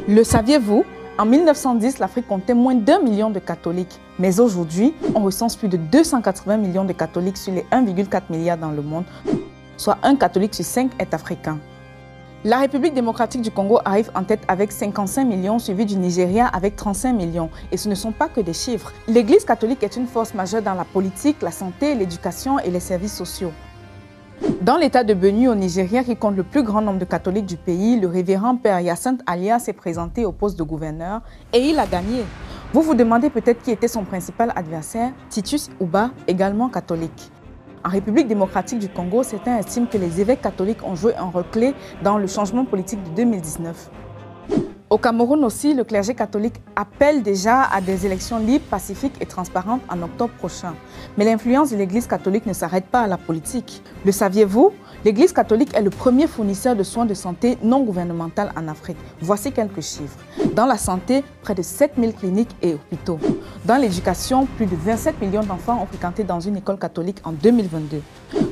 Le saviez-vous? En 1910, l'Afrique comptait moins d'1 million de catholiques. Mais aujourd'hui, on recense plus de 280 millions de catholiques sur les 1,4 milliard dans le monde, soit un catholique sur 5 est africain. La République démocratique du Congo arrive en tête avec 55 millions, suivi du Nigeria avec 35 millions. Et ce ne sont pas que des chiffres. L'Église catholique est une force majeure dans la politique, la santé, l'éducation et les services sociaux. Dans l'état de Benue au Nigeria, qui compte le plus grand nombre de catholiques du pays, le révérend Père Hyacinthe Alia s'est présenté au poste de gouverneur et il a gagné. Vous vous demandez peut-être qui était son principal adversaire, Titus Uba, également catholique. En République démocratique du Congo, certains estiment que les évêques catholiques ont joué un rôle clé dans le changement politique de 2019. Au Cameroun aussi, le clergé catholique appelle déjà à des élections libres, pacifiques et transparentes en octobre prochain. Mais l'influence de l'Église catholique ne s'arrête pas à la politique. Le saviez-vous? L'Église catholique est le premier fournisseur de soins de santé non gouvernemental en Afrique. Voici quelques chiffres. Dans la santé, près de 7000 cliniques et hôpitaux. Dans l'éducation, plus de 27 millions d'enfants ont fréquenté dans une école catholique en 2022.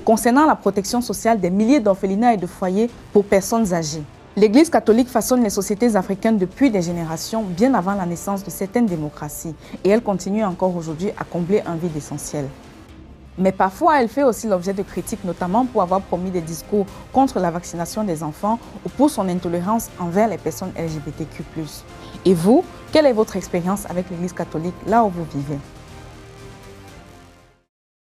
Concernant la protection sociale, des milliers d'orphelinats et de foyers pour personnes âgées. L'Église catholique façonne les sociétés africaines depuis des générations, bien avant la naissance de certaines démocraties. Et elle continue encore aujourd'hui à combler un vide essentiel. Mais parfois, elle fait aussi l'objet de critiques, notamment pour avoir promis des discours contre la vaccination des enfants ou pour son intolérance envers les personnes LGBTQ+. Et vous, quelle est votre expérience avec l'Église catholique là où vous vivez?